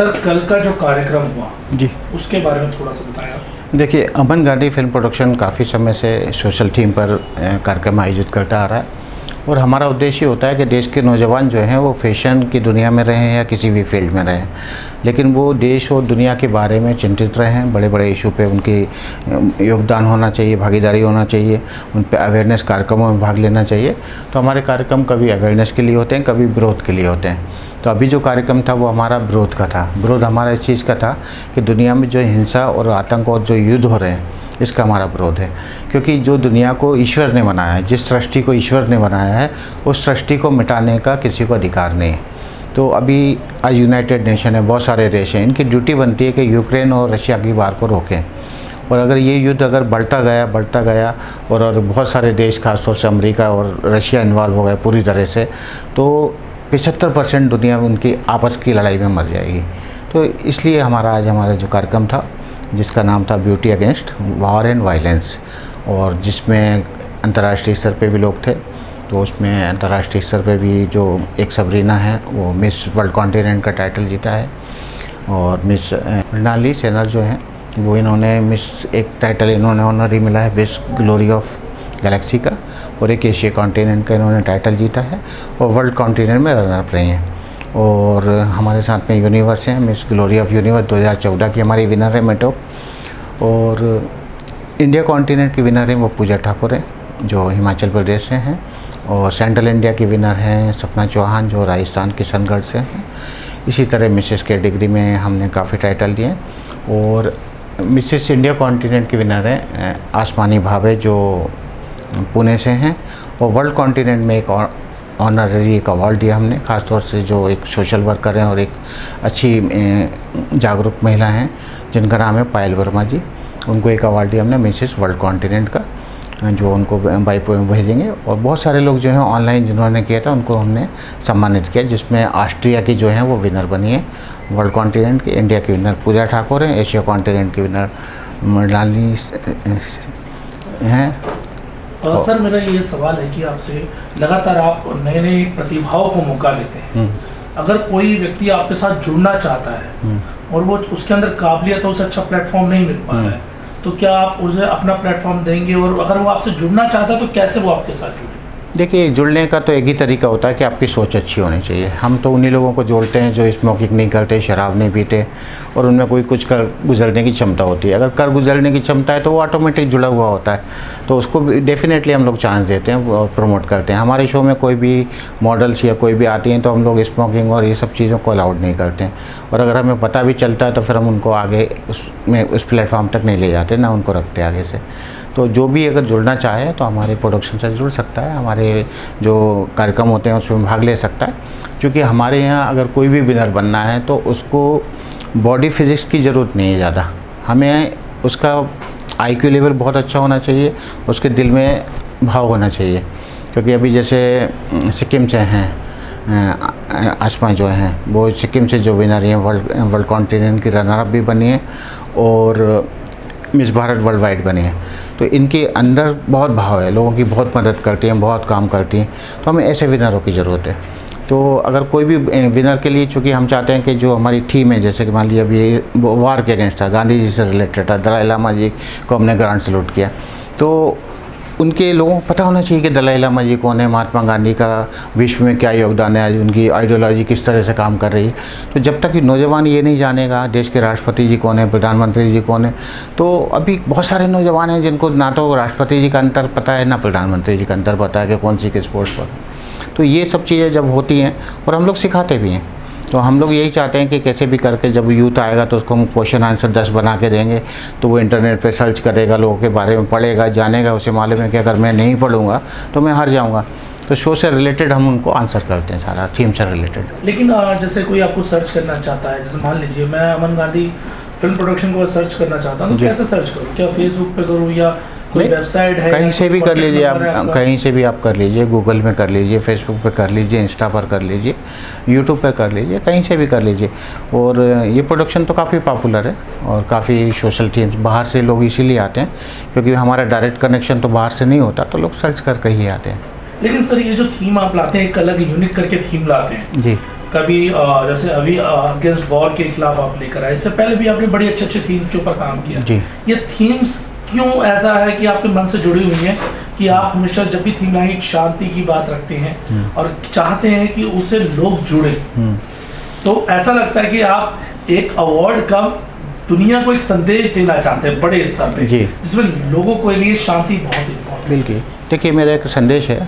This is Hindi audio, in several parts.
सर कल का जो कार्यक्रम हुआ जी, उसके बारे में थोड़ा सा बताएं आप। देखिए अमन गांधी फिल्म प्रोडक्शन काफ़ी समय से सोशल थीम पर कार्यक्रम आयोजित करता आ रहा है और हमारा उद्देश्य होता है कि देश के नौजवान जो हैं वो फैशन की दुनिया में रहें या किसी भी फील्ड में रहें, लेकिन वो देश और दुनिया के बारे में चिंतित रहें। बड़े बड़े इशू पे उनकी योगदान होना चाहिए, भागीदारी होना चाहिए, उन पे अवेयरनेस कार्यक्रमों में भाग लेना चाहिए। तो हमारे कार्यक्रम कभी अवेयरनेस के लिए होते हैं, कभी विरोध के लिए होते हैं। तो अभी जो कार्यक्रम था वो हमारा विरोध का था। विरोध हमारा इस चीज़ का था कि दुनिया में जो हिंसा और आतंक और जो युद्ध हो रहे हैं इसका हमारा विरोध है, क्योंकि जो दुनिया को ईश्वर ने बनाया है, जिस सृष्टि को ईश्वर ने बनाया है, उस सृष्टि को मिटाने का किसी को अधिकार नहीं है। तो अभी आज यूनाइटेड नेशन है, बहुत सारे देश हैं, इनकी ड्यूटी बनती है कि यूक्रेन और रशिया की वार को रोकें। और अगर ये युद्ध अगर बढ़ता गया और बहुत सारे देश खासतौर से अमेरिका और रशिया इन्वॉल्व हो गए पूरी तरह से, तो 75% दुनिया में उनकी आपस की लड़ाई में मर जाएगी। तो इसलिए हमारा जो कार्यक्रम था जिसका नाम था beauty against war and violence, और जिसमें अंतर्राष्ट्रीय स्तर पे भी लोग थे। तो उसमें अंतर्राष्ट्रीय स्तर पे भी जो एक सबरीना है वो मिस वर्ल्ड कॉन्टिनेंट का टाइटल जीता है, और मिस मृणाली सेनर जो हैं वो इन्होंने मिस एक टाइटल इन्होंने ऑनरी मिला है मिस ग्लोरी ऑफ गैलेक्सी का, और एक एशिया कॉन्टिनेंट का इन्होंने टाइटल जीता है और वर्ल्ड कॉन्टिनेंट में रनर अप रही हैं। और हमारे साथ में यूनिवर्स हैं, मिस ग्लोरी ऑफ यूनिवर्स 2014 की हमारी विनर है मेटो, और इंडिया कॉन्टिनेंट की विनर है वो पूजा ठाकुर है जो हिमाचल प्रदेश से हैं, और सेंट्रल इंडिया की विनर हैं सपना चौहान जो राजस्थान किशनगढ़ से हैं। इसी तरह मिसेस कैटेगरी में हमने काफ़ी टाइटल दिए, और मिसेस इंडिया कॉन्टिनेंट की विनर है आसमानी भावे जो पुणे से हैं, और वर्ल्ड कॉन्टिनेंट में एक ऑनररी एक अवार्ड दिया हमने, ख़ासतौर से जो एक सोशल वर्कर हैं और एक अच्छी जागरूक महिला हैं जिनका नाम है पायल वर्मा जी, उनको एक अवार्ड दिया हमने मिसेस वर्ल्ड कॉन्टिनेंट का, जो उनको बाई भेजेंगे। और बहुत सारे लोग जो हैं ऑनलाइन जिन्होंने किया था उनको हमने सम्मानित किया, जिसमें ऑस्ट्रिया की जो हैं वो विनर बनी है वर्ल्ड कॉन्टिनेंट की, इंडिया की विनर पूजा ठाकुर हैं, एशिया कॉन्टिनेंट की विनर मृणाली हैं। सर मेरा ये सवाल है कि आपसे लगातार आप नए नए प्रतिभाओं को मौका देते हैं, अगर कोई व्यक्ति आपके साथ जुड़ना चाहता है और वो उसके अंदर काबिलियत है, उसे अच्छा प्लेटफॉर्म नहीं मिल पा रहा है, तो क्या आप उसे अपना प्लेटफॉर्म देंगे, और अगर वो आपसे जुड़ना चाहता है तो कैसे वो आपके साथ जुड़े? देखिए, जुड़ने का तो एक ही तरीका होता है कि आपकी सोच अच्छी होनी चाहिए। हम तो उन्हीं लोगों को जोड़ते हैं जो स्मोकिंग नहीं करते, शराब नहीं पीते, और उनमें कोई कुछ कर गुजरने की क्षमता होती है। अगर कर गुजरने की क्षमता है तो वो ऑटोमेटिक जुड़ा हुआ होता है, तो उसको डेफिनेटली हम लोग चांस देते हैं और प्रमोट करते हैं। हमारे शो में कोई भी मॉडल्स या कोई भी आती हैं तो हम लोग स्मोकिंग और ये सब चीज़ों को अलाउड नहीं करते हैं, और अगर हमें पता भी चलता है तो फिर हम उनको आगे उस प्लेटफॉर्म तक नहीं ले जाते, ना उनको रखते आगे से। तो जो भी अगर जुड़ना चाहे तो हमारे प्रोडक्शन से जुड़ सकता है, हमारे जो कार्यक्रम होते हैं उसमें भाग ले सकता है। क्योंकि हमारे यहाँ अगर कोई भी विनर बनना है तो उसको बॉडी फिजिक्स की ज़रूरत नहीं है ज़्यादा, हमें उसका IQ लेवल बहुत अच्छा होना चाहिए, उसके दिल में भाव होना चाहिए। क्योंकि अभी जैसे सिक्किम से हैं आसमा जो हैं, वो सिक्किम से जो विनर हैं वर्ल्ड कॉन्टिनेंट की रनर अप भी बनी है और मिस भारत वर्ल्ड वाइड बनी है। तो इनके अंदर बहुत भाव है, लोगों की बहुत मदद करती हैं, बहुत काम करती हैं, तो हमें ऐसे विनरों की ज़रूरत है। तो अगर कोई भी विनर के लिए, चूँकि हम चाहते हैं कि जो हमारी थीम है, जैसे कि मान लीजिए अभी वार के अगेंस्ट था, गांधी जी से रिलेटेड था, दलाई लामा जी को हमने ग्रांड सैल्यूट किया, तो उनके लोगों को पता होना चाहिए कि दलाई लामा जी कौन है, महात्मा गांधी का विश्व में क्या योगदान है, उनकी आइडियोलॉजी किस तरह से काम कर रही है। तो जब तक कि नौजवान ये नहीं जानेगा देश के राष्ट्रपति जी कौन है, प्रधानमंत्री जी कौन है, तो अभी बहुत सारे नौजवान हैं जिनको ना तो राष्ट्रपति जी का अंतर पता है, ना प्रधानमंत्री जी का अंतर पता है कि कौन सी किस पोस्ट पर। तो ये सब चीज़ें जब होती हैं, और हम लोग सिखाते भी हैं, तो हम लोग यही चाहते हैं कि कैसे भी करके जब यूथ आएगा तो उसको हम क्वेश्चन आंसर 10 बना के देंगे, तो वो इंटरनेट पे सर्च करेगा, लोगों के बारे में पढ़ेगा, जानेगा, उसे मालूम है कि अगर मैं नहीं पढ़ूंगा तो मैं हार जाऊंगा। तो शो से रिलेटेड हम उनको आंसर करते हैं, सारा थीम से रिलेटेड। लेकिन जैसे कोई आपको सर्च करना चाहता है, जैसे मान लीजिए मैं अमन गांधी फिल्म प्रोडक्शन को सर्च करना चाहता हूँ, तो कैसे सर्च करूँ? क्या फेसबुक पे करूँ या कोई वेबसाइट है? कहीं से भी कर लीजिए आप, कहीं से भी आप कर लीजिए, गूगल में कर लीजिए, फेसबुक पे कर लीजिए, इंस्टा पर कर लीजिए, यूट्यूब पे कर लीजिए, कहीं से भी कर लीजिए। और ये प्रोडक्शन तो काफ़ी पॉपुलर है और काफ़ी सोशल थीम्स, बाहर से लोग इसीलिए आते हैं क्योंकि हमारा डायरेक्ट कनेक्शन तो बाहर से नहीं होता, तो लोग सर्च करके ही आते हैं। लेकिन सर ये जो थीम आप लाते हैं, एक अलग यूनिक करके थीम लाते हैं जी, कभी जैसे अभी अगेंस्ट वॉर के खिलाफ आप लेकर आए, इससे पहले भी आपने बड़ी अच्छे थीम्स के ऊपर काम किया जी। ये थीम्स क्यों ऐसा है कि आपके मन से जुड़ी हुई हैं कि आप हमेशा जब भी थीम आएगी शांति की बात रखते हैं और चाहते हैं कि उससे लोग जुड़े, तो ऐसा लगता है कि आप एक अवार्ड का दुनिया को एक संदेश देना चाहते हैं बड़े स्तर पे, जिसमें लोगों के लिए शांति बहुत इम्पोर्टेंट। बिल्कुल, देखिए मेरा एक संदेश है,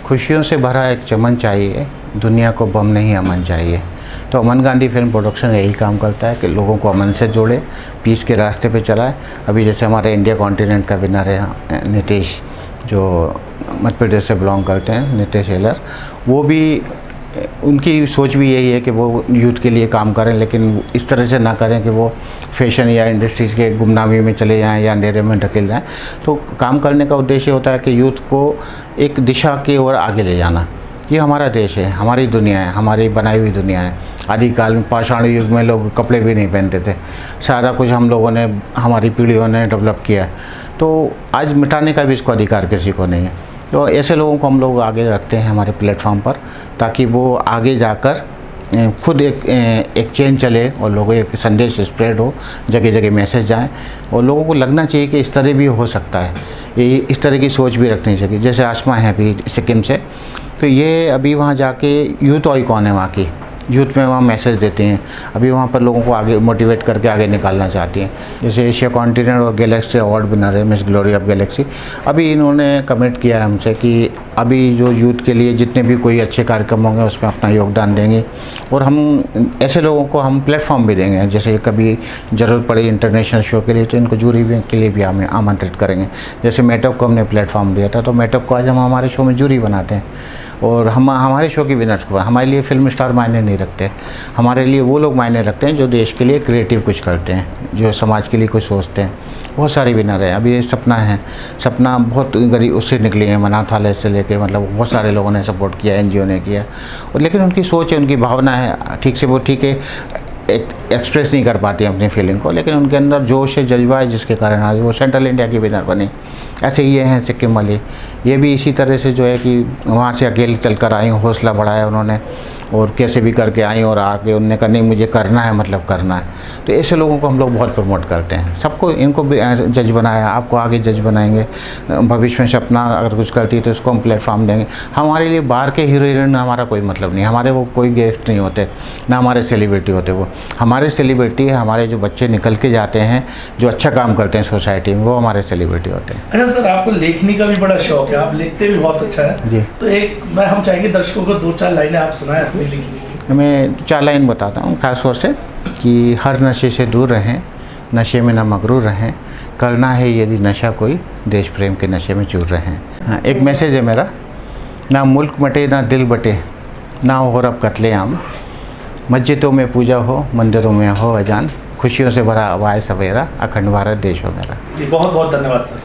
खुशियों से भरा एक चमन चाहिए, दुनिया को बम नहीं अमन चाहिए। तो अमन गांधी फिल्म प्रोडक्शन यही काम करता है कि लोगों को अमन से जोड़े, पीस के रास्ते पे चलाए। अभी जैसे हमारे इंडिया कॉन्टिनेंट का विनर है नीतीश, जो मध्य प्रदेश से बिलोंग करते हैं, नीतीश हेलर, वो भी उनकी सोच भी यही है कि वो यूथ के लिए काम करें, लेकिन इस तरह से ना करें कि वो फैशन या इंडस्ट्रीज़ के गुमनामी में चले जाएं या अंधेरे में ढकेल जाएं। तो काम करने का उद्देश्य होता है कि यूथ को एक दिशा की ओर आगे ले जाना। ये हमारा देश है, हमारी दुनिया है, हमारी बनाई हुई दुनिया है। आदिकाल में पाषाण युग में लोग कपड़े भी नहीं पहनते थे, सारा कुछ हम लोगों ने, हमारी पीढ़ियों ने डेवलप किया। तो आज मिटाने का भी इसको अधिकार किसी को नहीं है। तो ऐसे लोगों को हम लोग आगे रखते हैं हमारे प्लेटफॉर्म पर, ताकि वो आगे जाकर खुद एक चेन चले और लोगों एक संदेश स्प्रेड हो, जगह जगह मैसेज जाए और लोगों को लगना चाहिए कि इस तरह भी हो सकता है। ये इस तरह की सोच भी रखनी चाहिए। जैसे आसमा है अभी सिक्किम से, तो ये अभी वहाँ जाके यूथ आइकॉन है, वहाँ की यूथ में वहाँ मैसेज देते हैं। अभी वहाँ पर लोगों को आगे मोटिवेट करके आगे निकालना चाहती हैं। जैसे एशिया कॉन्टिनेंट और गैलेक्सी अवार्ड विनर है मिस ग्लोरी ऑफ गैलेक्सी, अभी इन्होंने कमिट किया है हमसे कि अभी जो यूथ के लिए जितने भी कोई अच्छे कार्यक्रम होंगे उसमें अपना योगदान देंगे और हम ऐसे लोगों को हम प्लेटफॉर्म भी देंगे। जैसे कभी ज़रूरत पड़ी इंटरनेशनल शो के लिए तो इनको जूरी के लिए भी हमें आमंत्रित करेंगे। जैसे मेटअप को हमने प्लेटफॉर्म दिया था, तो मेटअप को आज हम हमारे शो में जूरी बनाते हैं और हम हमारे शो के विनर्स को, हमारे लिए फिल्म स्टार मायने नहीं रखते, हमारे लिए वो लोग मायने रखते हैं जो देश के लिए क्रिएटिव कुछ करते हैं, जो समाज के लिए कुछ सोचते हैं। बहुत सारे विनर हैं। अभी सपना है, सपना बहुत गरीब उससे निकली है, अनाथालय से लेके, मतलब बहुत सारे लोगों ने सपोर्ट किया, एनजीओ ने किया, और लेकिन उनकी सोच है, उनकी भावना है, ठीक से वो ठीक है एक्सप्रेस नहीं कर पाती हैं अपनी फीलिंग को, लेकिन उनके अंदर जोश है, जज्बा है, जिसके कारण आज वो सेंट्रल इंडिया की विनर बनी। ऐसे ये हैं सिक्किम वाले, ये भी इसी तरह से जो है कि वहाँ से अकेले चलकर आई, हौसला बढ़ाया उन्होंने और कैसे भी करके आई और आके उन्होंने कहा नहीं मुझे करना है, मतलब करना है। तो ऐसे लोगों को हम लोग बहुत प्रमोट करते हैं। सबको, इनको भी जज बनाया, आपको आगे जज बनाएंगे। भविष्य में सपना अगर कुछ करती है तो उसको हम प्लेटफॉर्म देंगे। हमारे लिए बाहर के हीरो हीरोइन हमारा कोई मतलब नहीं, हमारे वो कोई गेस्ट नहीं होते, ना हमारे सेलिब्रिटी होते। वो हमारे सेलिब्रिटी है, हमारे जो बच्चे निकल के जाते हैं, जो अच्छा काम करते हैं सोसाइटी में, वो हमारे सेलिब्रिटी होते हैं। अच्छा सर, आपको लेखनी का भी बड़ा शौक है, आप लिखते भी बहुत अच्छा है जी। तो हम चाहेंगे दर्शकों को 2-4 लाइनें आप सुनाएं अपनी लिखनी की। मैं 4 लाइन बताता हूँ खास तौर से कि हर नशे से दूर रहें, नशे में न मगरूर रहें, करना है यदि नशा कोई, देश प्रेम के नशे में चूर रहें। हाँ, एक मैसेज है मेरा, ना मुल्क मटे ना दिल बटे, ना हो रब कत्लेआम, मस्जिदों में पूजा हो, मंदिरों में हो अजान, खुशियों से भरा आवाज़ सवेरा, अखंड भारत देश हो मेरा। जी बहुत बहुत धन्यवाद सर।